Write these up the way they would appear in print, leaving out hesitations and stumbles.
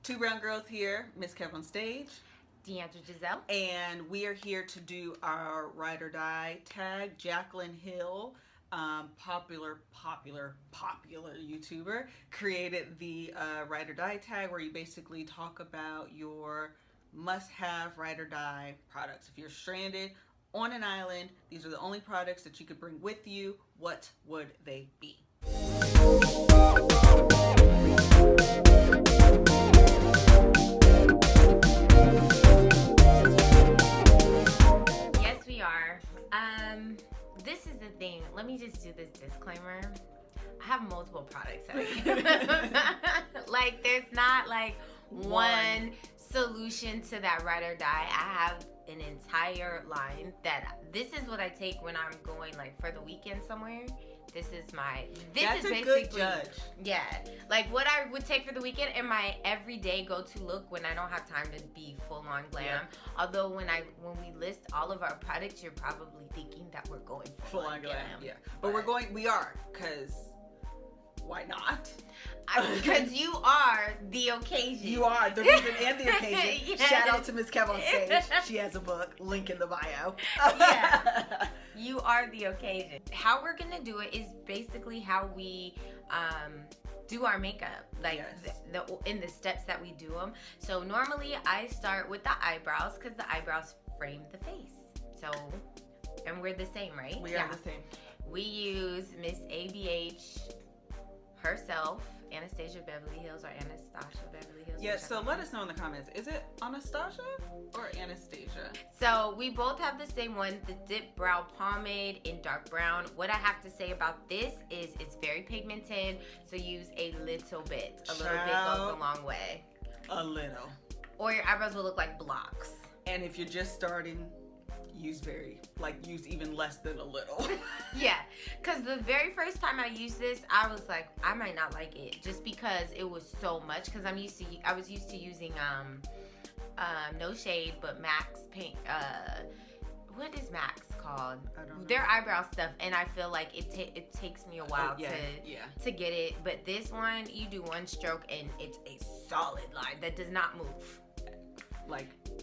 Two brown girls here, Miss Kev on stage. Deandra Giselle. And we are here to do our ride or die tag. Jaclyn Hill, popular YouTuber, created the ride or die tag where you basically talk about your must-have ride or die products. If you're stranded on an island, these are the only products that you could bring with you. What would they be? Yes, we are. This is the thing. Let me just do this disclaimer. I have multiple products that I use. Like, there's not like one solution to that ride or die. I have an entire line that this is what I take when I'm going like for the weekend somewhere. That's a good judge. Yeah, like what I would take for the weekend and my everyday go-to look when I don't have time to be full-on glam. Yeah. Although when we list all of our products, you're probably thinking that we're going full-on glam. Yeah, but we are, because why not? Because you are the occasion. You are the reason and the occasion. Yes. Shout out to Miss Kev on stage. She has a book. Link in the bio. Yeah. You are the occasion. How we're gonna do it is basically how we do our makeup, like yes. in the steps that we do them. So normally I start with the eyebrows because the eyebrows frame the face. So, and we're the same, right? We are the same. We use Miss ABH herself, Anastasia Beverly Hills, or Anastasia Beverly Hills. Yeah, so let us know in the comments. Is it Anastasia or Anastasia? So we both have the same one, the Dipbrow Pomade in dark brown. What I have to say about this is it's very pigmented, so use a little bit. A little bit goes a long way. A little. Or your eyebrows will look like blocks. And if you're just starting, use even less than a little. Yeah, because the very first time I used this, I was like, I might not like it just because it was so much. Because I was used to using no shade, but Max paint. What is Max called? I don't know. Their eyebrow stuff, and I feel like it takes me a while to get it. But this one, you do one stroke and it's a solid line that does not move.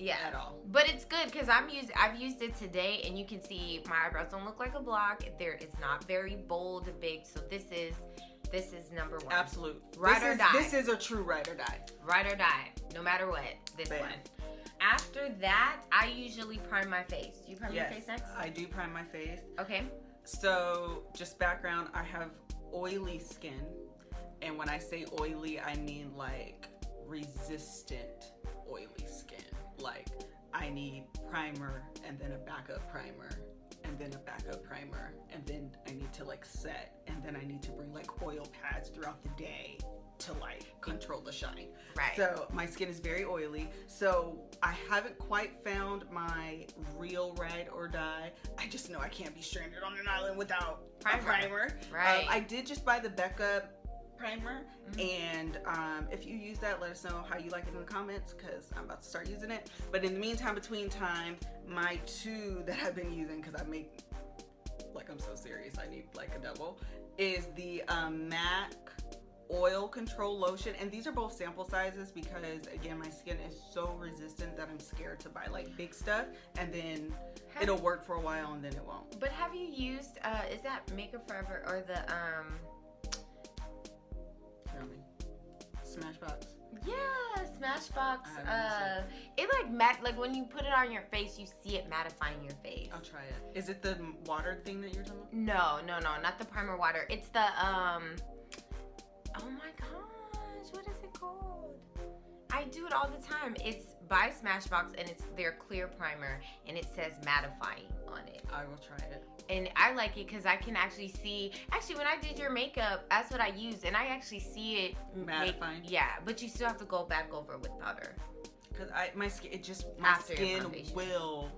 At all. But it's good because I've used it today, and you can see my eyebrows don't look like a block. It's not very bold, big. So this is number one. Absolute. Ride or die. This is a true ride or die. Ride or die. No matter what. This one. After that, I usually prime my face. Do you prime your face next? I do prime my face. Okay. So just background, I have oily skin, and when I say oily, I mean like resistant oily skin. Like, I need primer and then a backup primer and then a backup primer, and then I need to like set, and then I need to bring like oil pads throughout the day to like control the shine. Right. So my skin is very oily. So I haven't quite found my real ride or die. I just know I can't be stranded on an island without a primer. Right. I did just buy the Becca primer, and if you use that, let us know how you like it in the comments, because I'm about to start using it. But in the meantime, between time, my two that I've been using, because I make, like, I'm so serious, I need like a double, is the MAC oil control lotion. And these are both sample sizes because, again, my skin is so resistant that I'm scared to buy like big stuff, and then it'll work for a while and then it won't. But have you used is that Makeup Forever or the Smashbox? Yeah, Smashbox. It like when you put it on your face, you see it mattifying your face. I'll try it. Is it the water thing that you're talking about? No, not the primer water. It's the oh my gosh, what is it called? I do it all the time. It's by Smashbox, and it's their clear primer, and it says mattifying on it. I will try it. And I like it because I can actually see. Actually, when I did your makeup, that's what I used, and I actually see it mattifying. Yeah, but you still have to go back over with powder. Because my skin will,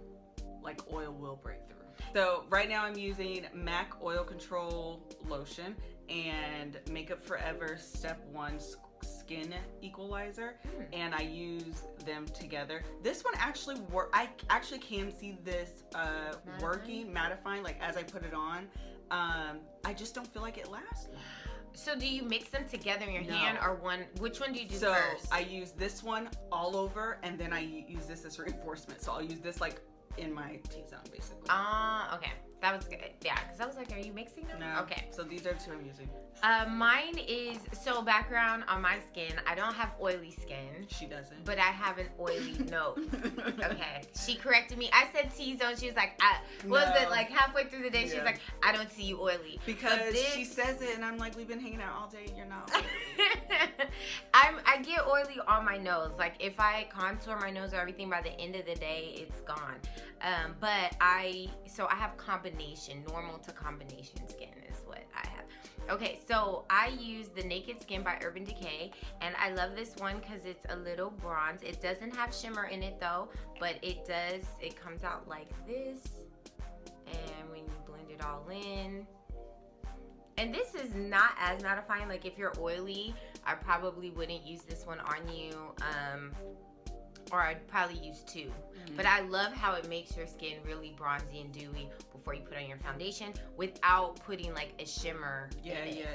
like, oil will break through. So right now I'm using MAC Oil Control Lotion and Makeup Forever Step 1 Skin Equalizer, and I use them together. This one actually I actually can see this working, mattifying, like as I put it on. I just don't feel like it lasts long. So do you mix them together in your No. hand, or one? Which one do you do So first? I use this one all over, and then I use this as reinforcement. So I'll use this like in my T-zone, basically. Okay. That was good. Yeah, because I was like, are you mixing them? No. Okay. So these are two I'm using. Mine is, so background on my skin, I don't have oily skin. She doesn't. But I have an oily nose. Okay. She corrected me. I said T-zone. She was like, was it like halfway through the day? She was like, I don't see you oily. Because she says it, and I'm like, we've been hanging out all day, and you're not oily. I get oily on my nose. Like, if I contour my nose or everything, by the end of the day, it's gone. But I have combination, normal to combination skin is what I have. Okay, so I use the Naked Skin by Urban Decay, and I love this one because it's a little bronze. It doesn't have shimmer in it though, but it comes out like this, and when you blend it all in, and this is not as mattifying. Like, if you're oily, I probably wouldn't use this one on you, or I'd probably use two. But I love how it makes your skin really bronzy and dewy before you put on your foundation without putting like a shimmer in it.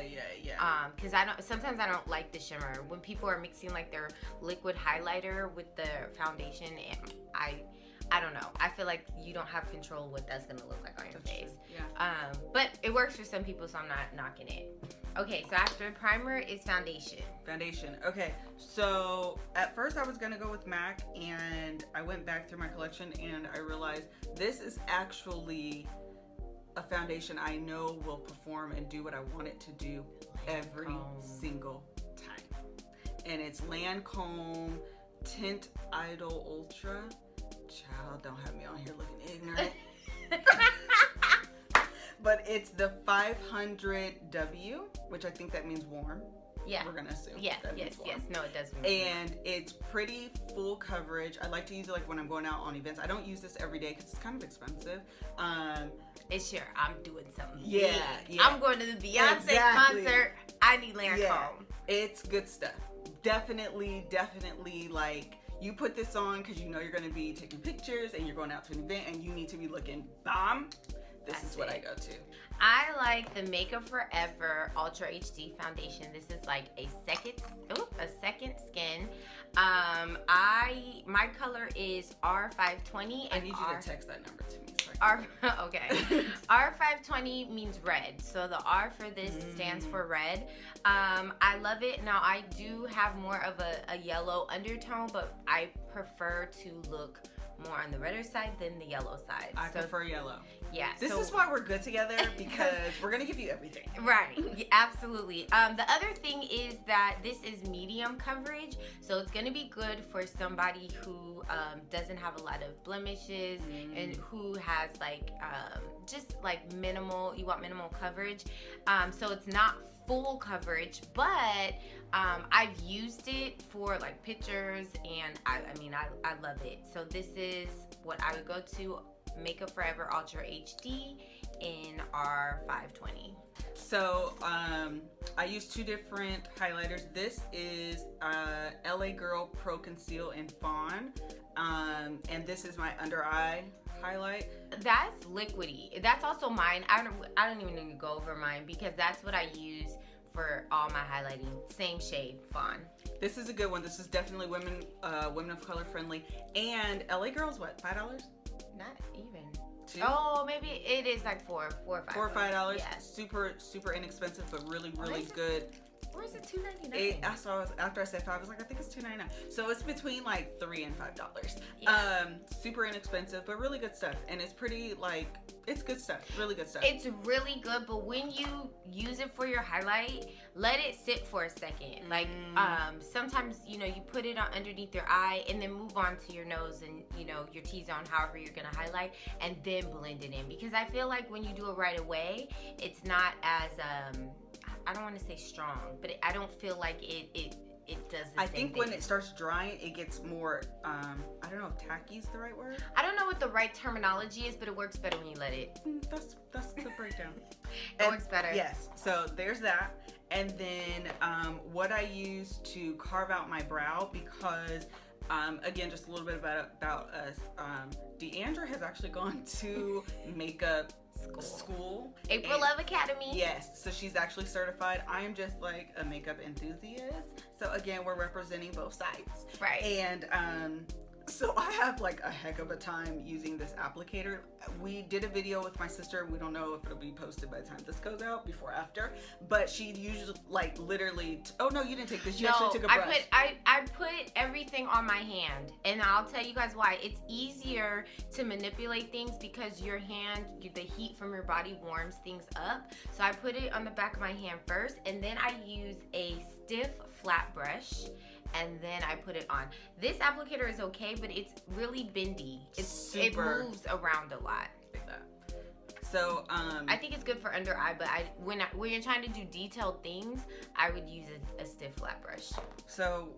Yeah. Because sometimes I don't like the shimmer. When people are mixing like their liquid highlighter with the foundation, and I don't know. I feel like you don't have control what that's gonna look like on your face. True. Yeah. But it works for some people, so I'm not knocking it. Okay, so after primer is foundation. Foundation. Okay, so at first I was gonna go with MAC, and I went back through my collection and I realized this is actually a foundation I know will perform and do what I want it to do every single time. And it's Lancome Tint Idol Ultra. Child, don't have me on here looking ignorant. But it's the 500W, which I think that means warm. Yeah. We're gonna assume. Yes. No, it does mean warm. And it's pretty full coverage. I like to use it like when I'm going out on events. I don't use this every day because it's kind of expensive. It's sure I'm doing something. Yeah. I'm going to the Beyonce concert. I need Lancome. Yeah. It's good stuff. Definitely like, you put this on because you know you're going to be taking pictures and you're going out to an event and you need to be looking bomb. This is what I go to. I like the Makeup Forever Ultra HD Foundation. This is like a second skin. My color is R520. I need you to text that number to me. Okay. R520 means red. So the R for this stands for red. I love it. Now, I do have more of a yellow undertone, but I prefer to look more on the redder side than the yellow side. I prefer yellow. Yeah. This is why we're good together, because we're going to give you everything. Right. Yeah, absolutely. The other thing is that this is medium coverage, so it's going to be good for somebody who doesn't have a lot of blemishes and who has like just like minimal, you want minimal coverage. So it's not full coverage, but I've used it for like pictures, and I love it. So this is what I would go to, Makeup Forever Ultra HD in R520. So I use two different highlighters. This is LA Girl Pro Conceal in Fawn, and this is my under eye highlight. That's liquidy. That's also mine. I don't even need to go over mine because that's what I use for all my highlighting. Same shade, Fawn. This is a good one. This is definitely women of color friendly. And LA Girl's what, $5? Not even. $2? Oh, maybe it is like $4 or $5. $4 or $5. Yeah. Super inexpensive, but really good. Or is it $2.99? After I said $5, I was like, I think it's $2.99. So it's between like $3 and $5. Yeah. Super inexpensive, but really good stuff. And it's pretty like, it's good stuff. Really good stuff. It's really good, but when you use it for your highlight, let it sit for a second. Like sometimes, you put it on underneath your eye and then move on to your nose and your T-zone, however you're gonna highlight, and then blend it in. Because I feel like when you do it right away, it's not as I don't want to say strong, but I don't feel like it does the same thing. When it starts drying, it gets more, I don't know if tacky is the right word. I don't know what the right terminology is, but it works better when you let it. That's the breakdown. It works better. Yes, so there's that. And then what I use to carve out my brow, because Again, just a little bit about us. Deandra has actually gone to makeup school. April Love Academy. Yes, so she's actually certified. I am just like a makeup enthusiast. So again, we're representing both sides. Right. And so I have like a heck of a time using this applicator. We did a video with my sister. We don't know if it'll be posted by the time this goes out, before or after. But she usually like literally. Oh no, you didn't take this. You actually took a brush. I put everything on my hand, and I'll tell you guys why. It's easier to manipulate things because your hand, the heat from your body warms things up. So I put it on the back of my hand first, and then I use a stiff flat brush. And then I put it on. This applicator is okay, but it's really bendy. It moves around a lot. Like that. So I think it's good for under eye, but when you're trying to do detailed things, I would use a stiff flat brush. So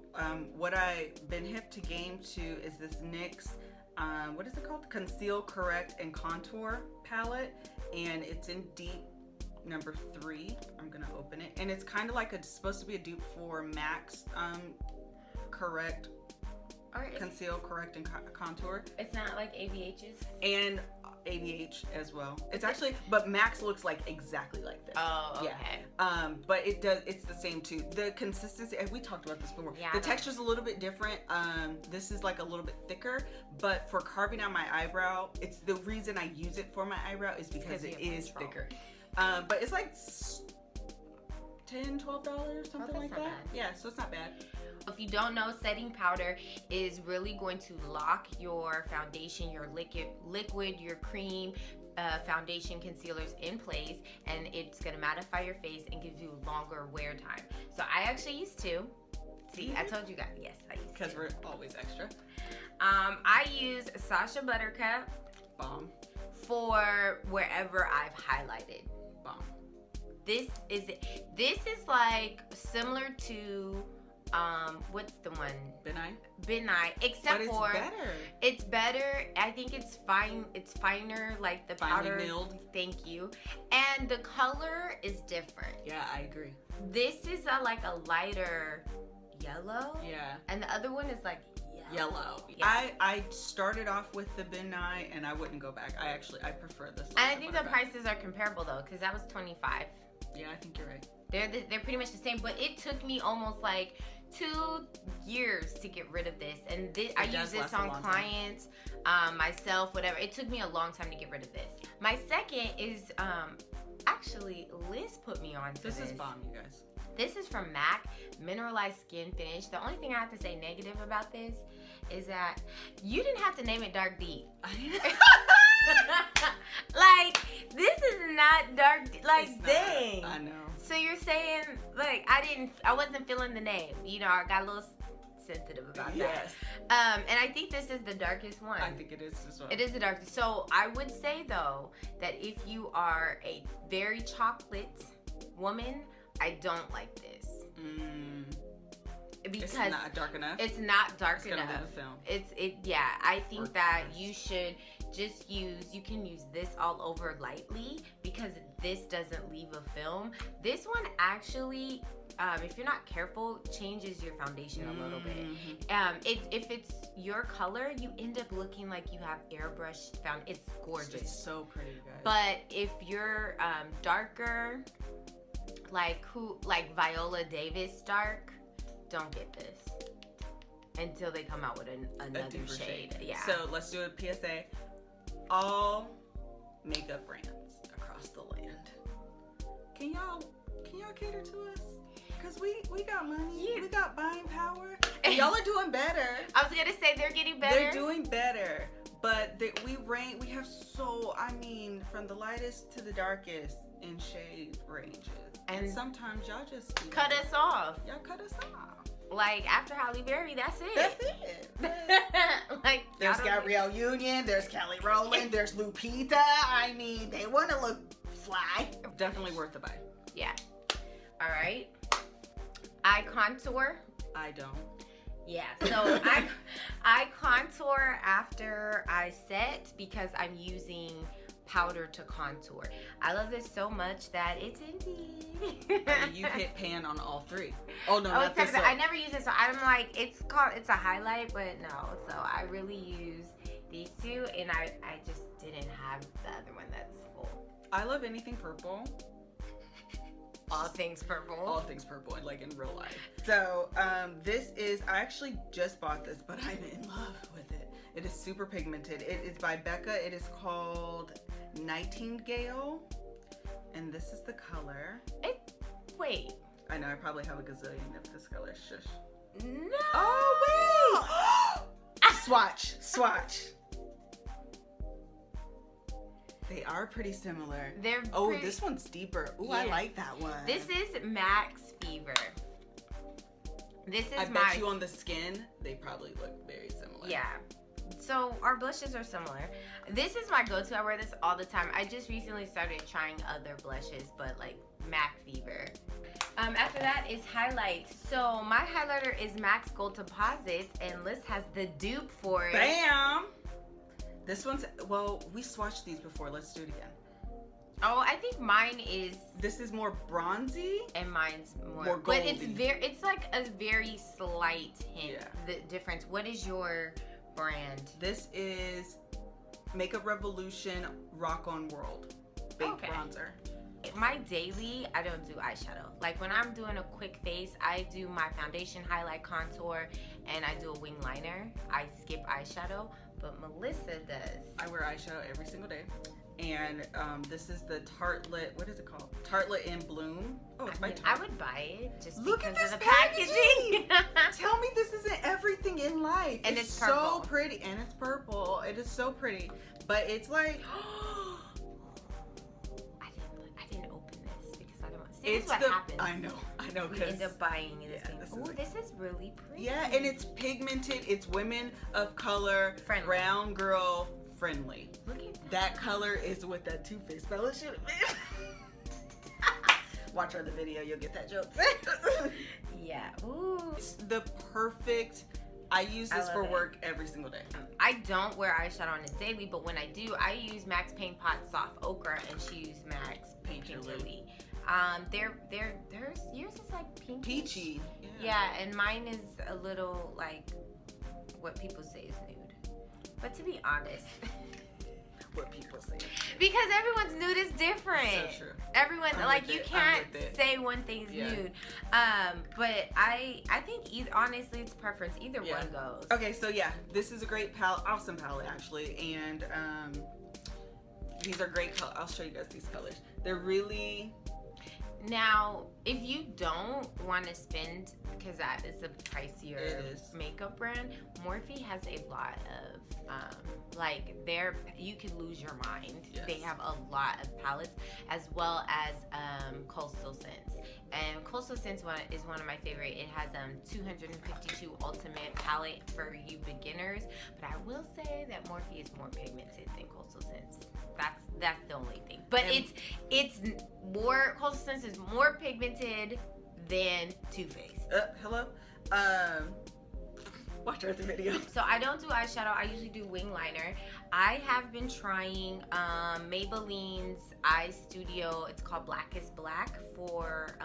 what I've been hip to game to is this NYX what is it called? Conceal, Correct, and Contour palette, and it's in deep number 3. I'm gonna open it, and it's kind of like it's supposed to be a dupe for MAC's Correct, Conceal, Correct, and Contour. It's not like ABH's? And ABH as well. It's actually, but MAC's looks like exactly like this. Oh, okay. Yeah. But it's the same too. The consistency, and we talked about this before. Yeah, the texture's a little bit different. This is like a little bit thicker, but for carving out my eyebrow, it's the reason I use it for my eyebrow is because it is thicker. But it's like $10, $12, something like that. Bad. Yeah, so it's not bad. If you don't know, setting powder is really going to lock your foundation, your liquid, your cream, foundation, concealers in place, and it's going to mattify your face and give you longer wear time. So I actually used to. See, I told you guys. Yes, I used to. Because we're always extra. I use Sacha Buttercup. Bomb. For wherever I've highlighted. Bomb. This is like similar to what's the one? Benai, except but for better. It's better. I think it's fine. It's finer, like the powder. Finely milled. Thank you. And the color is different. Yeah, I agree. This is like a lighter yellow. Yeah. And the other one is like yellow. Yeah. I started off with the Benai and I wouldn't go back. I prefer this. And I think the prices are comparable though, because that was $25. Yeah, I think you're right. They're pretty much the same, but it took me almost like 2 years to get rid of this, and I use this on clients, myself, whatever. It took me a long time to get rid of this. My second is actually Liz put me on to this. This is bomb, you guys. This is from MAC, Mineralized Skin Finish. The only thing I have to say negative about this is that you didn't have to name it Dark Deep. Like, this is not dark. Like, dang. I know. So you're saying, like, I wasn't feeling the name. You know, I got a little sensitive about that. And I think this is the darkest one. I think it is as well. It is the darkest. So I would say though that if you are a very chocolate woman, I don't like this. Because it's not dark enough. It's not dark enough. Gonna leave a film. Yeah, I think that you should just you can use this all over lightly because this doesn't leave a film. This one actually, if you're not careful, changes your foundation a little bit. If it's your color, you end up looking like you have airbrushed found. It's gorgeous. It's so pretty, guys. But if you're darker, like Viola Davis dark, don't get this until they come out with another shade. Yeah. So let's do a PSA. All makeup brands across the land, can y'all cater to us? Cause we got money, we got buying power, and y'all are doing better. I was gonna say they're getting better. They're doing better, but we have from the lightest to the darkest in shade ranges. And sometimes y'all just cut us off. Y'all cut us off. Like after Halle Berry, that's it. That's it. Like there's Gabrielle Union, there's Kelly Rowland, there's Lupita. I mean, they want to look fly. Definitely worth the buy. Yeah. All right. Eye contour. I don't. Yeah. So I contour after I set because I'm using powder to contour. I love this so much that it's empty. You've hit pan on all three. Oh no, Oh, not this one. I never use it, so I'm like, it's a highlight, but no. So I really use these two, and I just didn't have the other one that's full. I love anything purple. All things purple. All things purple, like in real life. So this is, I actually just bought this, but I'm in love with it. It is super pigmented. It is by Becca. It is called Nightingale, and this is the color. Wait. I know I probably have a gazillion of this color. Shush. No. Oh wait. Swatch. They are pretty similar. This one's deeper. Ooh, yeah. I like that one. This is Max Fever. This is I bet you on the skin, they probably look very similar. Yeah. So our blushes are similar. This is my go-to. I wear this all the time. I just recently started trying other blushes, but like Mac Fever. After that is highlight. So my highlighter is Max Gold Deposit, and Liz has the dupe for it. Bam! This one's, well, we swatched these before. Let's do it again. Oh, I think mine is. This is more bronzy, and mine's more goldy. But it's like a very slight hint. Yeah. The difference. What is your brand? This is Makeup Revolution Rock On World Baked Bronzer. My daily, I don't do eyeshadow. Like when I'm doing a quick face, I do my foundation, highlight, contour, and I do a wing liner. I skip eyeshadow, but Melissa does. I wear eyeshadow every single day. And this is the Tartlette, what is it called? Tartlette in Bloom. Oh, it's by Tartlette. I would buy it just Look because at this of the packaging. Tell me this isn't everything in life. And it's purple. So pretty. And it's purple. It is so pretty. But it's like... I didn't open this because I don't want to see. It's what happens. I know. We end up buying this thing. This Ooh, this is really pretty. Yeah, and it's pigmented. It's women of color, friendly. Brown girl friendly. Look at that color is what that Too Faced fella should have been. Watch our other video, you'll get that joke. Yeah. Ooh. It's the perfect. I use this for work every single day. I don't wear eyeshadow on a daily, but when I do, I use Max Paint Pot Soft Ochre, and she uses Max Painterly. Yours is like peachy. Yeah, and mine is a little like what people say is nude. But to be honest, what people say. Because everyone's nude is different. So true. Everyone, like, you can't say one thing's nude. But I think honestly, it's preference. Either one goes. Okay, so yeah, this is a great palette, awesome palette actually, and these are great colors. I'll show you guys these colors. They're really. Now, if you don't want to spend, because that is a pricier makeup brand, Morphe has a lot of, you could lose your mind. Yes. They have a lot of palettes, as well as Coastal Scents. And Coastal Scents is one of my favorite. It has 252 Ultimate palette for you beginners. But I will say that Morphe is more pigmented than Coastal Scents. That's the only thing. But it's more, Coastal Scents is more pigmented than Too Faced. Hello? Watch our other video. So I don't do eyeshadow. I usually do wing liner. I have been trying Maybelline's Eye Studio. It's called Blackest Black for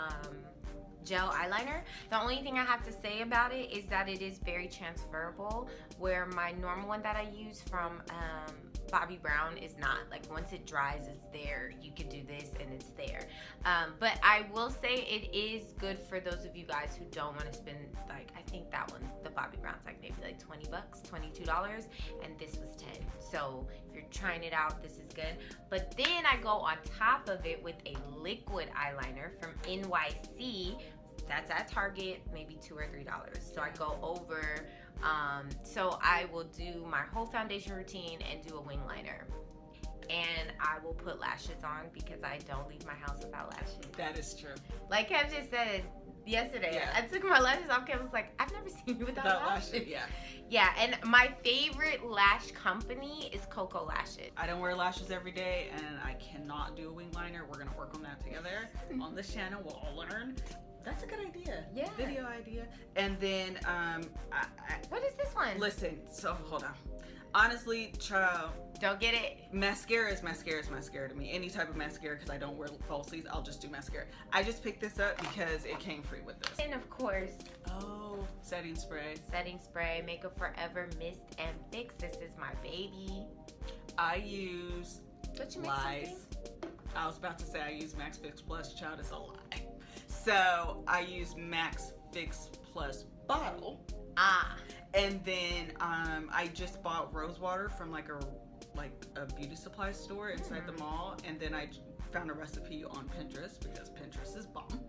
gel eyeliner. The only thing I have to say about it is that it is very transferable, where my normal one that I use from Bobbi Brown is not. Like, once it dries, it's there. You can do this and it's there. But I will say it is good for those of you guys who don't want to spend, like, I think that one, the Bobbi Brown's like maybe like $20, $22, and this was $10. So if you're trying it out, this is good. But then I go on top of it with a liquid eyeliner from NYC. That's at Target, maybe $2 or $3. So I go over. So I will do my whole foundation routine and do a wing liner. And I will put lashes on because I don't leave my house without lashes. That is true. Like Kev just said yesterday, I took my lashes off. Kev was like, I've never seen you without lashes. Yeah, and my favorite lash company is Coco Lashes. I don't wear lashes every day, and I cannot do a wing liner. We're going to work on that together on this channel. We'll all learn. That's a good idea. Yeah. Video idea. And then What is this one? listen, so hold on. Honestly, child, Don't get it. mascara is mascara to me. Any type of mascara, because I don't wear falsies, I'll just do mascara. I just picked this up because it came free with this. And of course, Setting spray. setting spray, Makeup Forever Mist and Fix. This is my baby. I use Don't you make lies. something? I was about to say I use Max Fix Plus. Child, is a lie. So I use Max Fix Plus bottle. And then I just bought rose water from like a beauty supply store inside the mall, and then I found a recipe on Pinterest because Pinterest is bomb.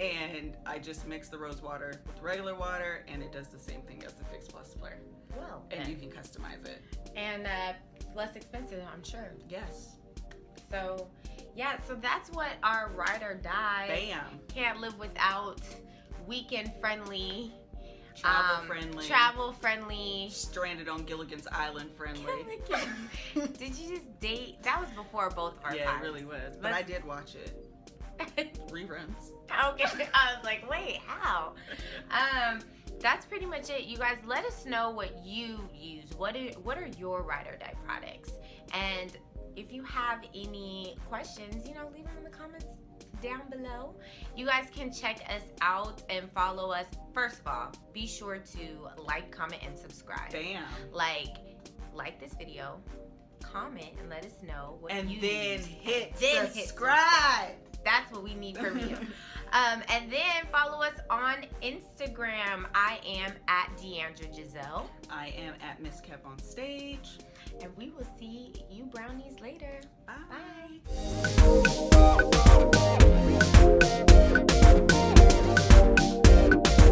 And I just mix the rose water with regular water, and it does the same thing as the Fix Plus spray. Well, And you can customize it. and less expensive, I'm sure. Yes. So, yeah, so that's what our ride or die. Bam. Can't live without. Weekend friendly. Travel friendly. Friendly. Stranded on Gilligan's Island friendly. Did you just date? That was before both of our Yeah, times. it really was. But I did watch it. Reruns. Okay, I was like, wait, how? That's pretty much it. You guys, let us know what you use. What are your ride or die products? And if you have any questions, leave them in the comments down below. You guys can check us out and follow us. First of all, be sure to like, comment, and subscribe. Bam. Like this video, comment, and let us know what And you then use. hit Then subscribe. That's what we need from you. And then follow us on Instagram. I am at Deandra Giselle. I am at Miss Kev on stage. And we will see you brownies later.